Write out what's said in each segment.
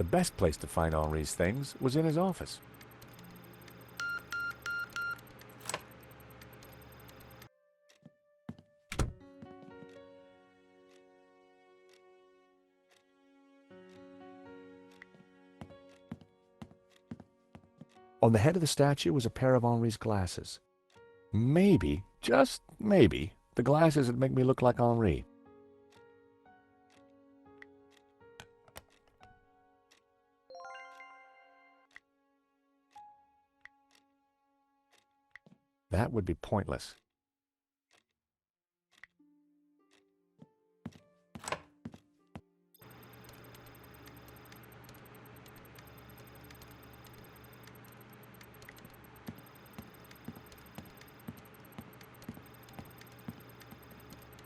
The best place to find Henri's things was in his office. On the head of the statue was a pair of Henri's glasses. Maybe, just maybe, the glasses would make me look like Henri. That would be pointless.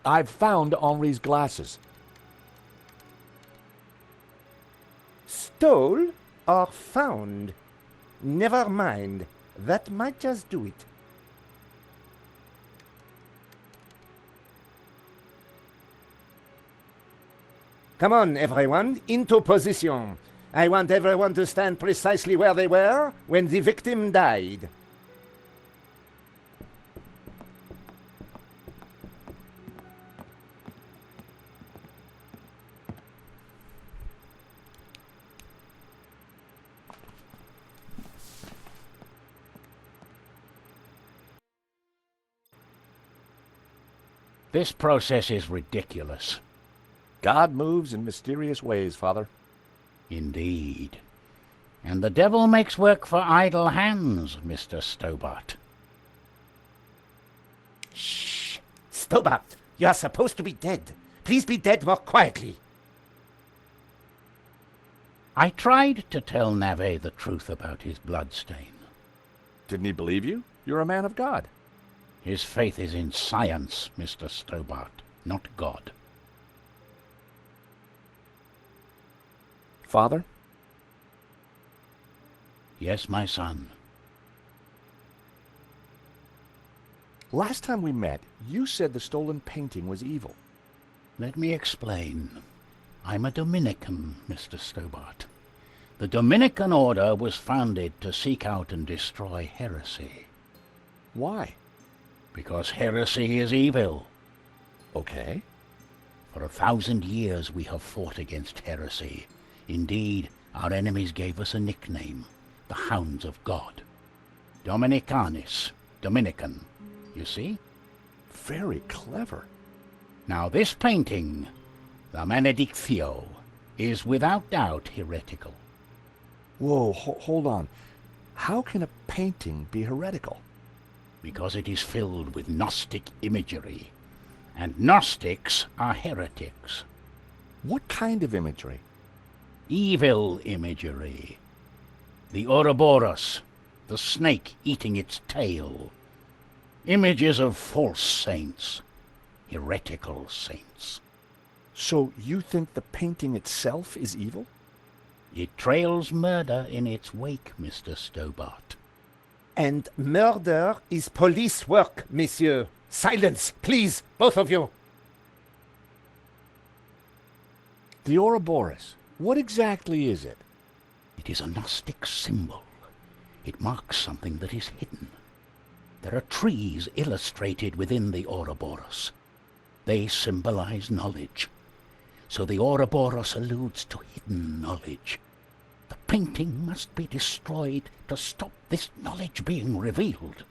I've found Henri's glasses. Stole or found? Never mind. That might just do it. Come on, everyone, into position. I want everyone to stand precisely where they were when the victim died. This process is ridiculous. God moves in mysterious ways, Father. Indeed. And the devil makes work for idle hands, Mr. Stobbart. Shh! Stobbart, you are supposed to be dead. Please be dead more quietly. I tried to tell Navet the truth about his bloodstain. Didn't he believe you? You're a man of God. His faith is in science, Mr. Stobbart, not God. Father? Yes, my son. Last time we met, you said the stolen painting was evil. Let me explain. I'm a Dominican, Mr. Stobbart. The Dominican order was founded to seek out and destroy heresy. Why? Because heresy is evil. Okay. For 1,000 years we have fought against heresy. Indeed, our enemies gave us a nickname, the Hounds of God. Dominicanis, Dominican, you see? Very clever. Now this painting, the Benedictio, is without doubt heretical. Whoa, hold on. How can a painting be heretical? Because it is filled with Gnostic imagery, and Gnostics are heretics. What kind of imagery? Evil imagery. The Ouroboros, the snake eating its tail. Images of false saints, heretical saints. So you think the painting itself is evil? It trails murder in its wake, Mr. Stobbart. And murder is police work, monsieur. Silence, please, both of you. The Ouroboros. What exactly is it? It is a Gnostic symbol. It marks something that is hidden. There are trees illustrated within the Ouroboros. They symbolize knowledge. So the Ouroboros alludes to hidden knowledge. The painting must be destroyed to stop this knowledge being revealed.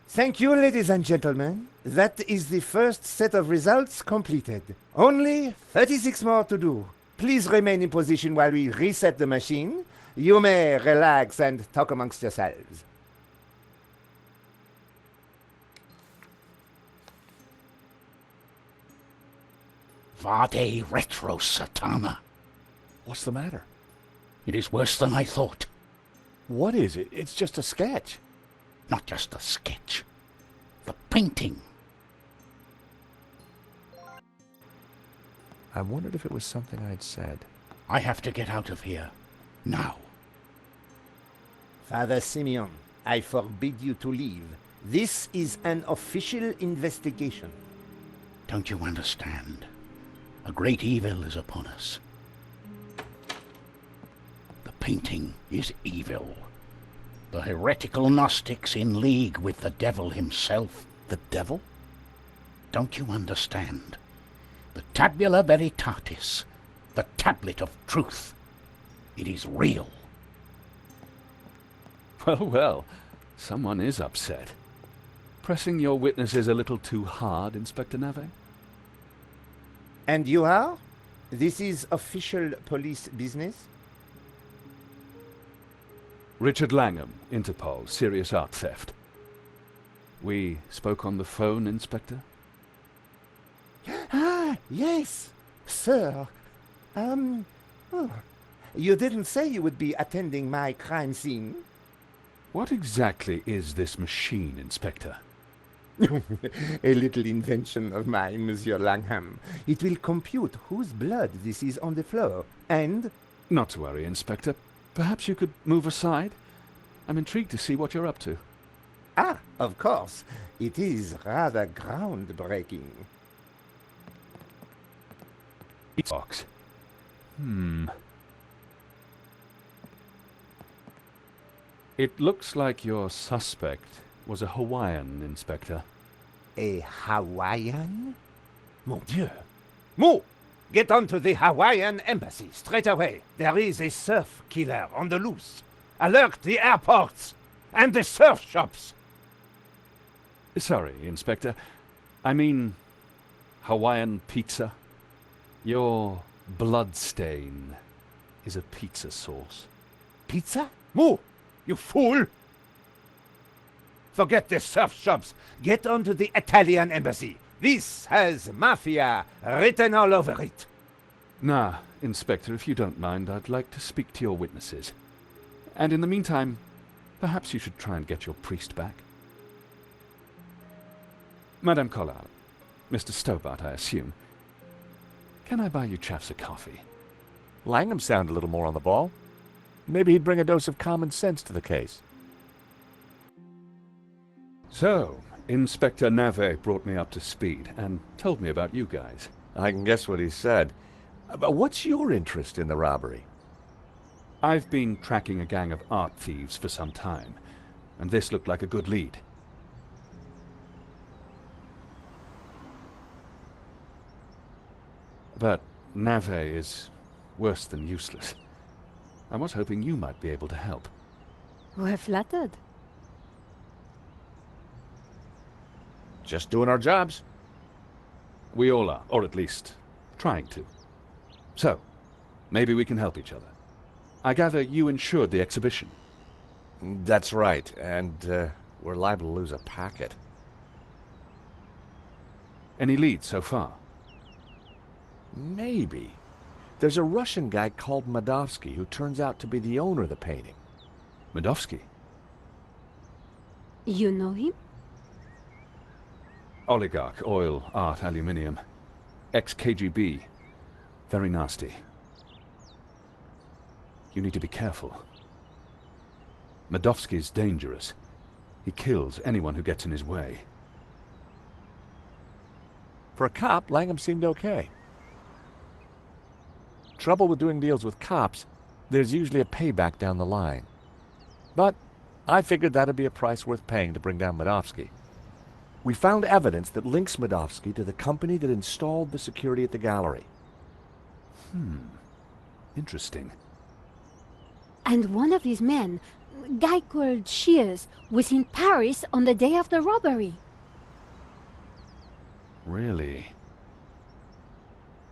Thank you, ladies and gentlemen. That is the first set of results completed. Only 36 more to do. Please remain in position while we reset the machine. You may relax and talk amongst yourselves. Vade retro, Satana. What's the matter? It is worse than I thought. What is it? It's just a sketch. Not just a sketch. The painting. I wondered if it was something I'd said. I have to get out of here. Now. Father Simeon, I forbid you to leave. This is an official investigation. Don't you understand? A great evil is upon us. painting is evil. The heretical Gnostics in league with the devil himself. The devil? Don't you understand? The tabula veritatis, the tablet of truth. It is real. Well, well, someone is upset. Pressing your witnesses a little too hard, Inspector Nave? And you are? This is official police business? Richard Langham, Interpol, serious art theft. We spoke on the phone, Inspector? Ah, yes, sir. Oh, you didn't say you would be attending my crime scene. What exactly is this machine, Inspector? A little invention of mine, Monsieur Langham. It will compute whose blood this is on the floor, and... Not to worry, Inspector. Perhaps you could move aside? I'm intrigued to see what you're up to. Ah, of course. It is rather groundbreaking. Box. It looks like your suspect was a Hawaiian, Inspector. A Hawaiian? Mon Dieu! Mo! Get on to the Hawaiian embassy straight away. There is a surf killer on the loose. Alert the airports and the surf shops. Sorry, Inspector. I mean, Hawaiian pizza. Your bloodstain is a pizza sauce. Pizza? Mo! You fool! Forget the surf shops. Get on to the Italian embassy. This has mafia written all over it. Nah, Inspector, if you don't mind, I'd like to speak to your witnesses. And in the meantime, perhaps you should try and get your priest back. Madame Collard, Mr. Stobbart, I assume. Can I buy you chaps a coffee? Langham sounded a little more on the ball. Maybe he'd bring a dose of common sense to the case. So, Inspector Nave brought me up to speed and told me about you guys. I can guess what he said. But what's your interest in the robbery? I've been tracking a gang of art thieves for some time, and this looked like a good lead. But Nave is worse than useless. I was hoping you might be able to help. We're flattered. Just doing our jobs. We all are, or at least trying to. So, maybe we can help each other. I gather you insured the exhibition. That's right, and we're liable to lose a packet. Any leads so far? Maybe. There's a Russian guy called Madovsky who turns out to be the owner of the painting. Madovsky? You know him? Oligarch, oil, art, aluminium. Ex-KGB. Very nasty. You need to be careful. Madovsky's dangerous. He kills anyone who gets in his way. For a cop, Langham seemed okay. Trouble with doing deals with cops, there's usually a payback down the line. But I figured that'd be a price worth paying to bring down Madovsky. We found evidence that links Madovsky to the company that installed the security at the gallery. Interesting. And one of his men, a guy called Shears, was in Paris on the day of the robbery. Really?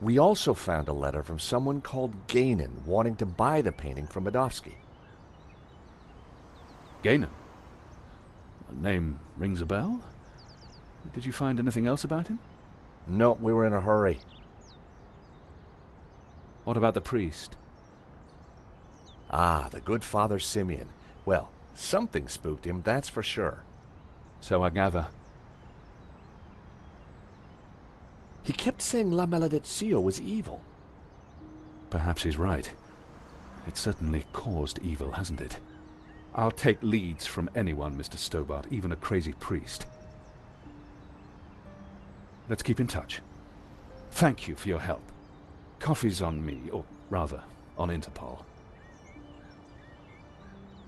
We also found a letter from someone called Gainan wanting to buy the painting from Madovsky. Gainan? The name rings a bell? Did you find anything else about him? No, we were in a hurry. What about the priest? Ah, the good Father Simeon. Well, something spooked him, that's for sure. So I gather. He kept saying La Maledizio was evil. Perhaps he's right. It certainly caused evil, hasn't it? I'll take leads from anyone, Mr. Stobbart, even a crazy priest. Let's keep in touch. Thank you for your help. Coffee's on me, or rather, on Interpol.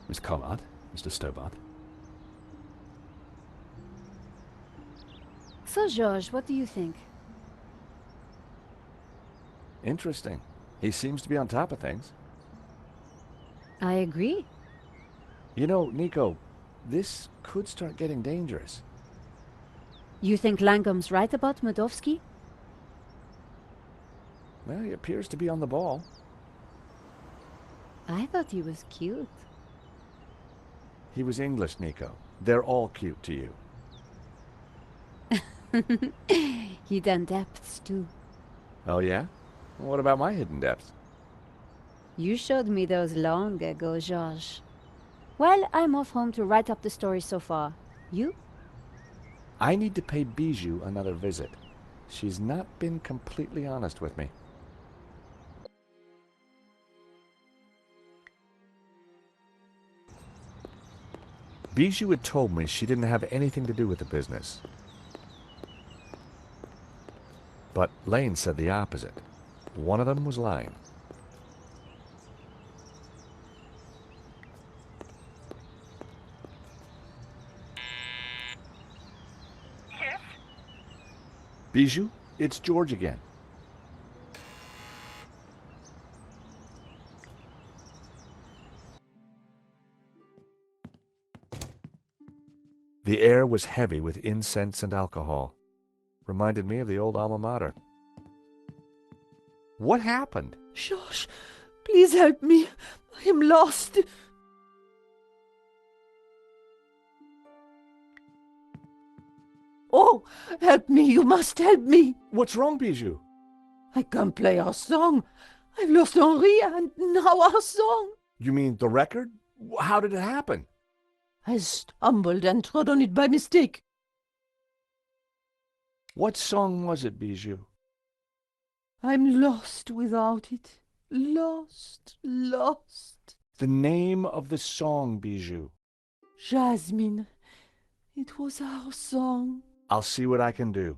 Miss Collard, Mr. Stobbart. So, George, what do you think? Interesting. He seems to be on top of things. I agree. You know, Nico, this could start getting dangerous. You think Langham's right about Medovsky? Well, he appears to be on the ball. I thought he was cute. He was English, Nico. They're all cute to you. He done depths too. Oh, yeah? What about my hidden depths? You showed me those long ago, George. Well, I'm off home to write up the story so far. You? I need to pay Bijou another visit. She's not been completely honest with me. Bijou had told me she didn't have anything to do with the business. But Lane said the opposite. One of them was lying. Yes? Bijou, it's George again. The air was heavy with incense and alcohol. Reminded me of the old alma mater. What happened? George, please help me. I am lost. Oh, help me. You must help me. What's wrong, Bijou? I can't play our song. I've lost Henri and now our song. You mean the record? How did it happen? I stumbled and trod on it by mistake. What song was it, Bijou? I'm lost without it. Lost, lost. The name of the song, Bijou. Jasmine. It was our song. I'll see what I can do.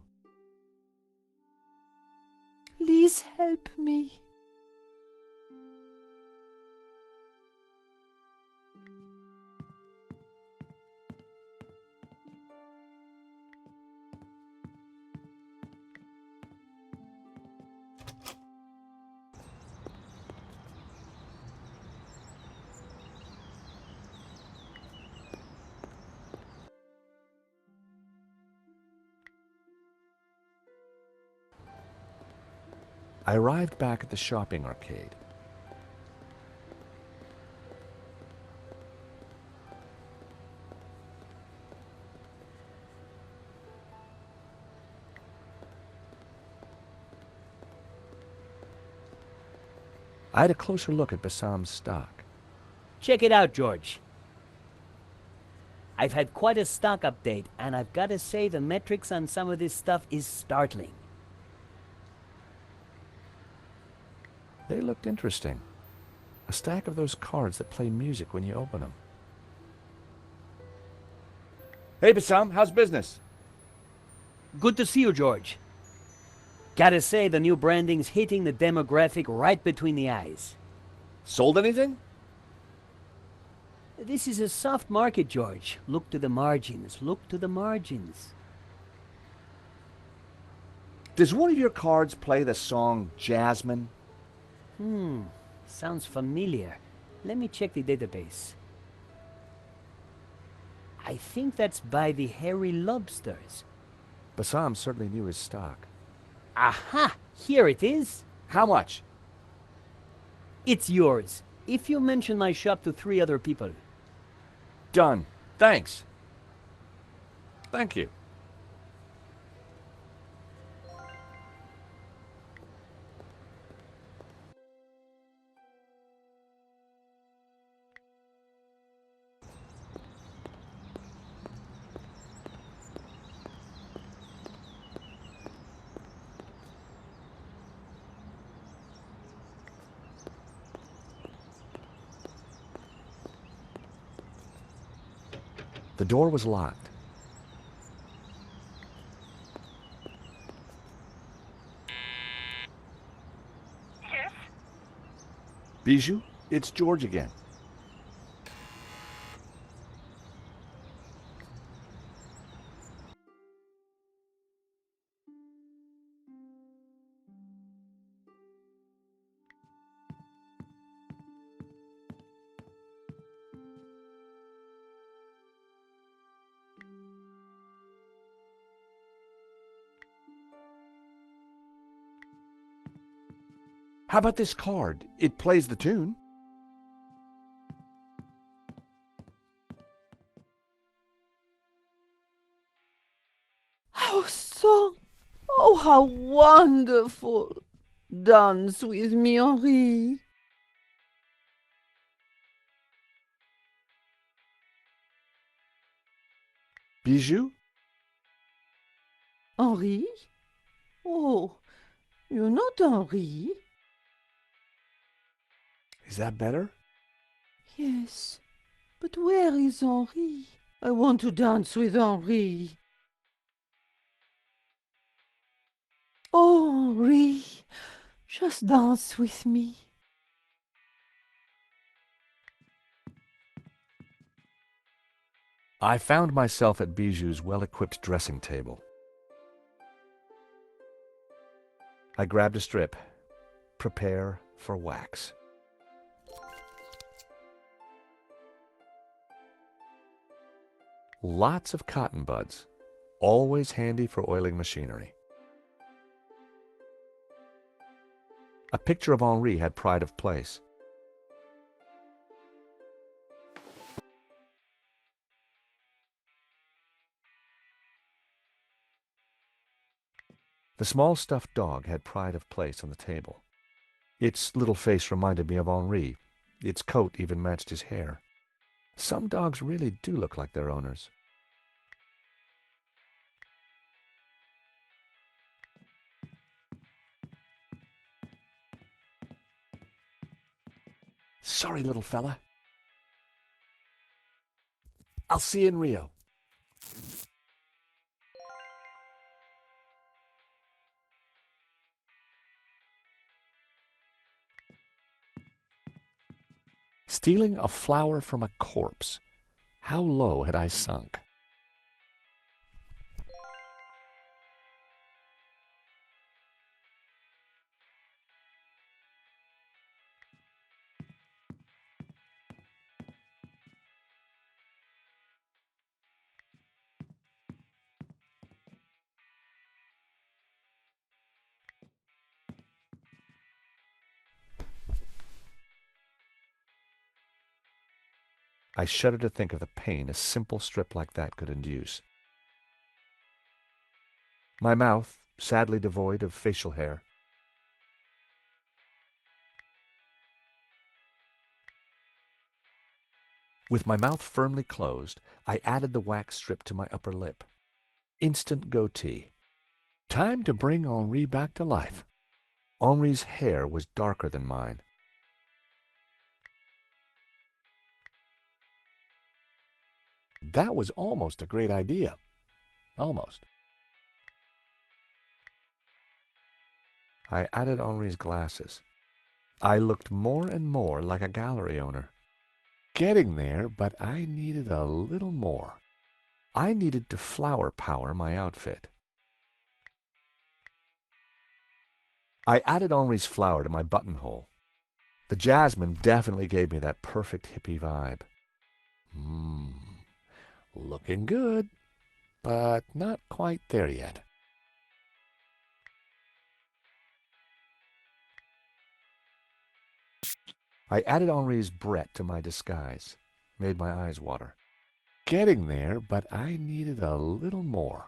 Please help me. I arrived back at the shopping arcade. I had a closer look at Bassam's stock. Check it out, George. I've had quite a stock update, and I've got to say the metrics on some of this stuff is startling. They looked interesting. A stack of those cards that play music when you open them. Hey, Bassam, how's business? Good to see you, George. Gotta say, the new branding's hitting the demographic right between the eyes. Sold anything? This is a soft market, George. Look to the margins. Look to the margins. Does one of your cards play the song Jasmine? Sounds familiar. Let me check the database. I think that's by the Hairy Lobsters. Bassam certainly knew his stock. Aha! Here it is. How much? It's yours, if you mention my shop to 3 other people. Done. Thanks. Thank you. The door was locked. Yes? Bijou, it's George again. How about this card? It plays the tune. Our song! Oh, how wonderful! Dance with me, Henri. Bijou? Henri? Oh, you're not Henri. Is that better? Yes, but where is Henri? I want to dance with Henri. Oh, Henri, just dance with me. I found myself at Bijou's well-equipped dressing table. I grabbed a strip. Prepare for wax. Lots of cotton buds, always handy for oiling machinery. A picture of Henri had pride of place. The small stuffed dog had pride of place on the table. Its little face reminded me of Henri. Its coat even matched his hair. Some dogs really do look like their owners. Sorry, little fella. I'll see you in Rio. Stealing a flower from a corpse. How low had I sunk? I shudder to think of the pain a simple strip like that could induce. My mouth, sadly devoid of facial hair. With my mouth firmly closed, I added the wax strip to my upper lip. Instant goatee. Time to bring Henri back to life. Henri's hair was darker than mine. That was almost a great idea. Almost. I added Henri's glasses. I looked more and more like a gallery owner. Getting there, but I needed a little more. I needed to flower power my outfit. I added Henri's flower to my buttonhole. The jasmine definitely gave me that perfect hippie vibe. Looking good, but not quite there yet. I added Henri's Brett to my disguise, made my eyes water. Getting there, but I needed a little more.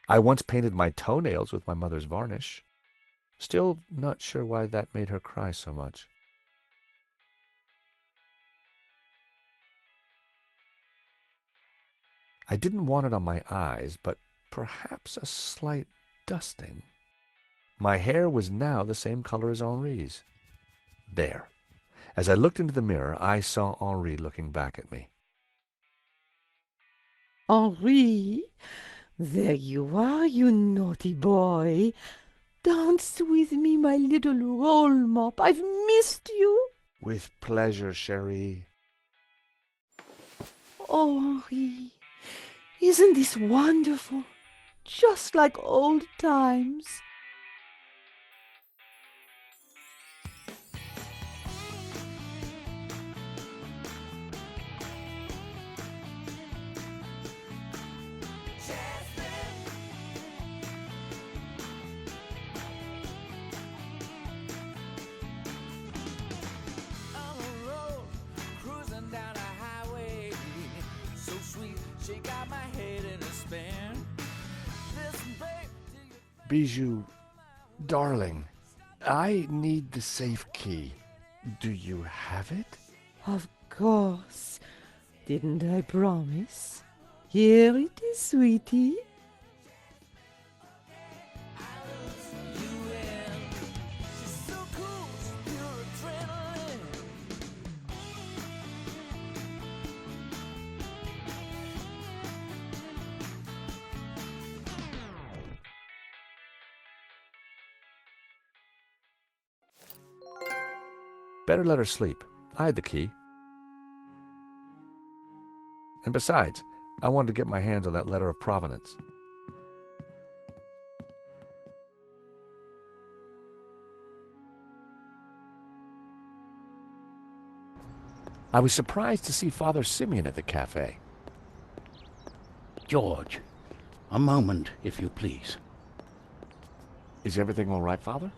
I once painted my toenails with my mother's varnish. Still not sure why that made her cry so much. I didn't want it on my eyes, but perhaps a slight dusting. My hair was now the same color as Henri's. There. As I looked into the mirror, I saw Henri looking back at me. Henri, there you are, you naughty boy. Dance with me, my little roll mop. I've missed you. With pleasure, chérie. Oh, Henri, isn't this wonderful? Just like old times. Bijou, darling, I need the safe key. Do you have it? Of course. Didn't I promise? Here it is, sweetie. Better let her sleep. I had the key. And besides, I wanted to get my hands on that letter of provenance. I was surprised to see Father Simeon at the cafe. George, a moment, if you please. Is everything all right, Father?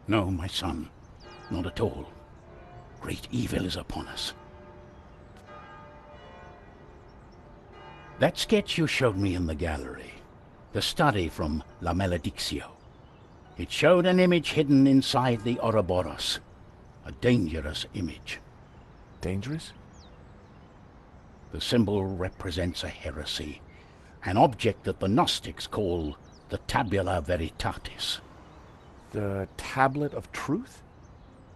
No, my son, not at all. Great evil is upon us. That sketch you showed me in the gallery, the study from La Maledictio, it showed an image hidden inside the Ouroboros, a dangerous image. Dangerous? The symbol represents a heresy, an object that the Gnostics call the tabula veritatis. The tablet of truth?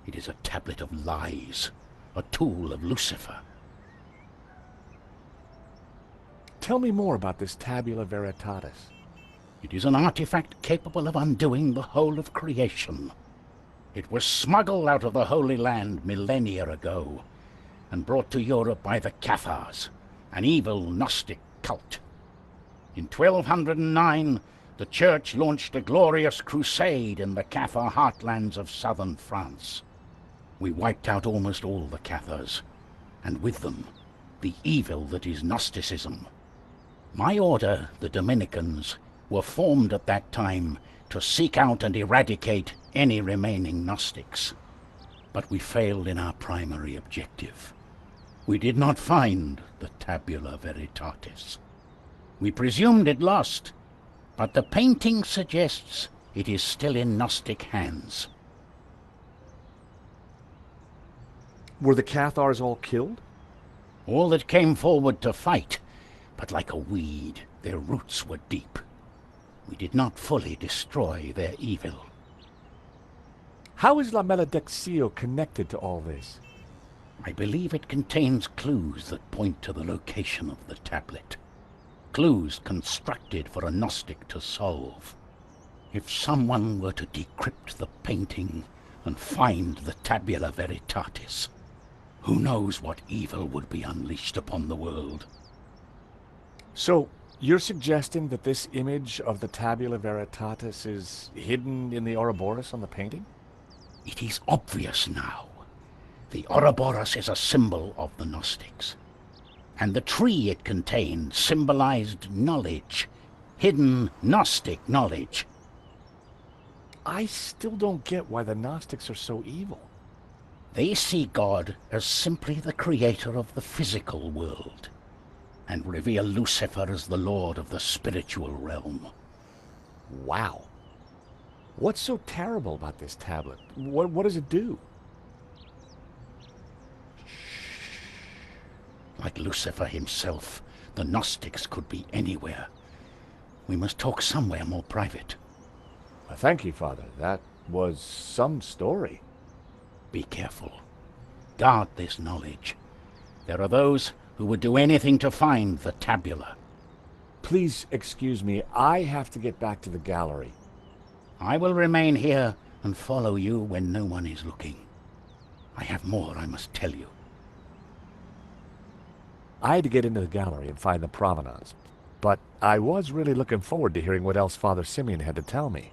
It is a tablet of lies, a tool of Lucifer. Tell me more about this tabula veritatis. It is an artifact capable of undoing the whole of creation. It was smuggled out of the Holy Land millennia ago and brought to Europe by the Cathars, an evil Gnostic cult. In 1209, the Church launched a glorious crusade in the Cathar heartlands of southern France. We wiped out almost all the Cathars, and with them, the evil that is Gnosticism. My order, the Dominicans, were formed at that time to seek out and eradicate any remaining Gnostics. But we failed in our primary objective. We did not find the tabula veritatis. We presumed it lost, but the painting suggests it is still in Gnostic hands. Were the Cathars all killed? All that came forward to fight, but like a weed, their roots were deep. We did not fully destroy their evil. How is La Maledictio connected to all this? I believe it contains clues that point to the location of the tablet. Clues constructed for a Gnostic to solve. If someone were to decrypt the painting and find the tabula veritatis, who knows what evil would be unleashed upon the world? So, you're suggesting that this image of the tabula veritatis is hidden in the Ouroboros on the painting? It is obvious now. The Ouroboros is a symbol of the Gnostics, and the tree it contained symbolized knowledge, hidden Gnostic knowledge. I still don't get why the Gnostics are so evil. They see God as simply the creator of the physical world, and revere Lucifer as the lord of the spiritual realm. Wow. What's so terrible about this tablet? What does it do? Like Lucifer himself, the Gnostics could be anywhere. We must talk somewhere more private. Thank you, Father. That was some story. Be careful. Guard this knowledge. There are those who would do anything to find the tabula. Please excuse me. I have to get back to the gallery. I will remain here and follow you when no one is looking. I have more I must tell you. I had to get into the gallery and find the provenance, but I was really looking forward to hearing what else Father Simeon had to tell me.